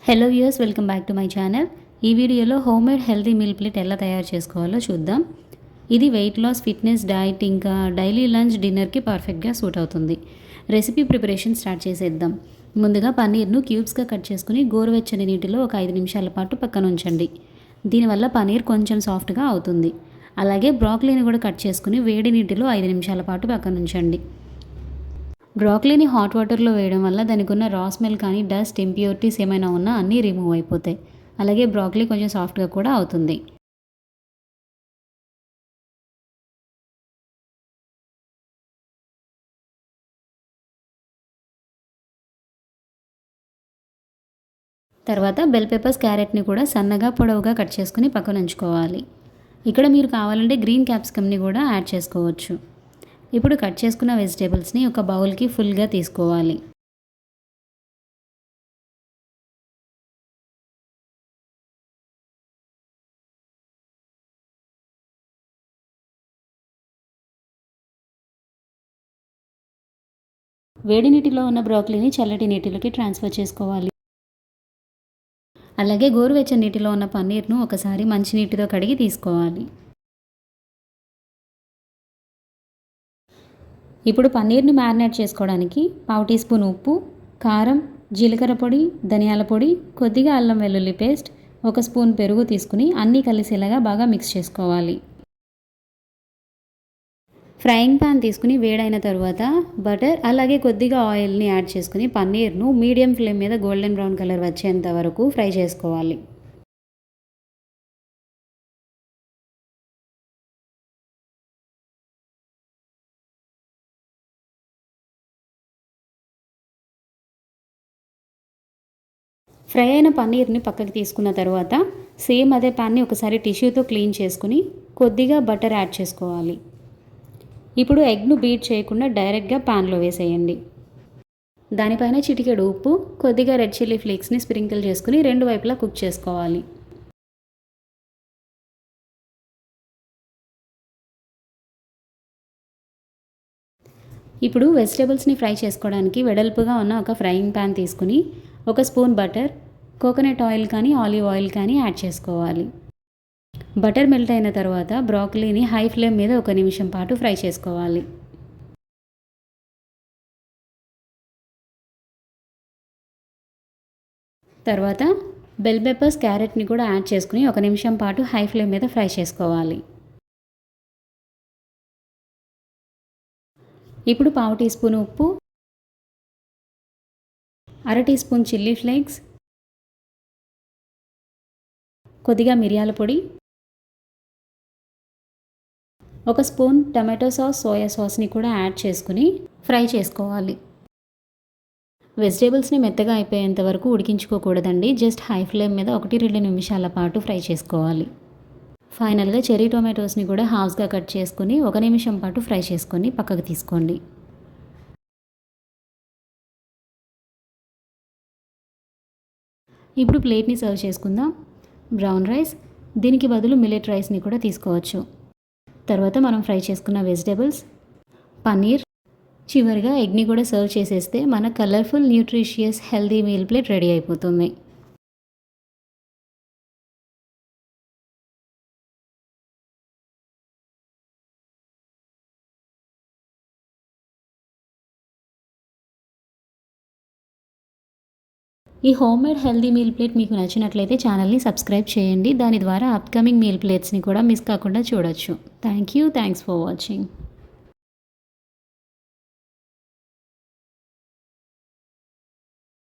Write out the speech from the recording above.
Hello viewers, welcome back to my channel. ఈ వీడియోలో homemade healthy meal plate ఎలా తయారు చేసుకోవాలో చూద్దాం. ఇది వెయిట్ లాస్, ఫిట్నెస్, డైట్ ఇంకా డైలీ లంచ్, డిన్నర్కి పర్ఫెక్ట్గా సూట్ అవుతుంది. రెసిపీ ప్రిపరేషన్ స్టార్ట్ చేసేద్దాం. ముందుగా పన్నీర్ను క్యూబ్స్గా కట్ చేసుకుని గోరువెచ్చని నీటిలో ఒక 5 నిమిషాల పాటు పక్కన ఉంచండి. దీనివల్ల పన్నీర్ కొంచెం సాఫ్ట్గా అవుతుంది. అలాగే బ్రాకలీని కూడా కట్ చేసుకుని వేడి నీటిలో 5 నిమిషాల పాటు పక్కన ఉంచండి. బ్రాకలీని హాట్ వాటర్లో వేయడం వల్ల దానికి ఉన్న రా స్మెల్ కానీ డస్ట్, ఇంప్యూరిటీస్ ఏమైనా ఉన్నా అన్నీ రిమూవ్ అయిపోతాయి. అలాగే బ్రాకలీ కొంచెం సాఫ్ట్గా కూడా అవుతుంది. తర్వాత బెల్ పెప్పర్స్, క్యారెట్ని కూడా సన్నగా పొడవుగా కట్ చేసుకుని పక్కన ఉంచుకోవాలి. ఇక్కడ మీరు కావాలంటే గ్రీన్ క్యాప్సికమ్ని కూడా యాడ్ చేసుకోవచ్చు. ఇప్పుడు కట్ చేసుకున్న వెజిటేబుల్స్ని ఒక బౌల్కి ఫుల్గా తీసుకోవాలి. వేడి నీటిలో ఉన్న బ్రాకలీని చల్లటి నీటిలోకి ట్రాన్స్ఫర్ చేసుకోవాలి. అలాగే గోరువెచ్చని నీటిలో ఉన్న పన్నీర్ను ఒకసారి మంచినీటితో కడిగి తీసుకోవాలి. ఇప్పుడు పన్నీర్ని మ్యారినేట్ చేసుకోవడానికి 1/2 టీ స్పూన్ ఉప్పు, కారం, జీలకర్ర పొడి, ధనియాల పొడి, కొద్దిగా అల్లం వెల్లుల్లి పేస్ట్, 1 స్పూన్ పెరుగు తీసుకుని అన్నీ కలిసేలాగా బాగా మిక్స్ చేసుకోవాలి. ఫ్రైయింగ్ పాన్ తీసుకుని వేడైన తర్వాత బటర్ అలాగే కొద్దిగా ఆయిల్ని యాడ్ చేసుకుని పన్నీర్ను మీడియం ఫ్లేమ్ మీద గోల్డెన్ బ్రౌన్ కలర్ వచ్చేంత వరకు ఫ్రై చేసుకోవాలి. ఫ్రై అయిన పన్నీర్ని పక్కకి తీసుకున్న తర్వాత సేమ్ అదే పాన్ని ఒకసారి టిష్యూతో క్లీన్ చేసుకుని కొద్దిగా బటర్ యాడ్ చేసుకోవాలి. ఇప్పుడు ఎగ్ను బీట్ చేయకుండా డైరెక్ట్గా పాన్లో వేసేయండి. దానిపైన చిటికెడు ఉప్పు, కొద్దిగా రెడ్ చిల్లీ ఫ్లేక్స్ని స్ప్రింకిల్ చేసుకుని 2 వైపులా కుక్ చేసుకోవాలి. ఇప్పుడు వెజిటేబుల్స్ని ఫ్రై చేసుకోవడానికి వెడల్పుగా ఉన్న ఒక ఫ్రైయింగ్ పాన్ తీసుకుని 1 స్పూన్ బటర్, కోకోనట్ ఆయిల్ కానీ ఆలివ్ ఆయిల్ కానీ యాడ్ చేసుకోవాలి. బటర్ మెల్ట్ అయిన తర్వాత బ్రాకలీని హై ఫ్లేమ్ మీద 1 నిమిషం పాటు ఫ్రై చేసుకోవాలి. తర్వాత బెల్ పెప్పర్స్, క్యారెట్ని కూడా యాడ్ చేసుకుని 1 నిమిషం పాటు హై ఫ్లేమ్ మీద ఫ్రై చేసుకోవాలి. ఇప్పుడు 1/2 టీ స్పూన్ ఉప్పు, 1/2 టీ స్పూన్ చిల్లీ ఫ్లేక్స్, కొద్దిగా మిరియాల పొడి, 1 స్పూన్ టమాటో సాస్, సోయా సాస్ని కూడా యాడ్ చేసుకుని ఫ్రై చేసుకోవాలి. వెజిటేబుల్స్ని మెత్తగా అయిపోయేంత వరకు ఉడికించుకోకూడదండి. జస్ట్ హై ఫ్లేమ్ మీద 1-2 నిమిషాల పాటు ఫ్రై చేసుకోవాలి. ఫైనల్గా చెర్రీ టొమాటోస్ని కూడా హాఫ్స్గా కట్ చేసుకుని 1 నిమిషం పాటు ఫ్రై చేసుకొని పక్కకు తీసుకోండి. ఇప్పుడు ప్లేట్ని సర్వ్ చేసుకుందాం. బ్రౌన్ రైస్, దీనికి బదులు మిల్లెట్ రైస్ని కూడా తీసుకోవచ్చు. తర్వాత మనం ఫ్రై చేసుకున్న వెజిటేబుల్స్, పన్నీర్, చివరిగా ఎగ్ని కూడా సర్వ్ చేసేస్తే మన colourful, nutritious, healthy meal plate ready అయిపోతుంది. ఈ హోమ్మేడ్ హెల్దీ మీల్ ప్లేట్ మీకు నచ్చినట్లయితే ఛానల్ని సబ్స్క్రైబ్ చేయండి. దాని ద్వారా అప్కమింగ్ మీల్ ప్లేట్స్ని కూడా మిస్ కాకుండా చూడొచ్చు. Thanks for watching.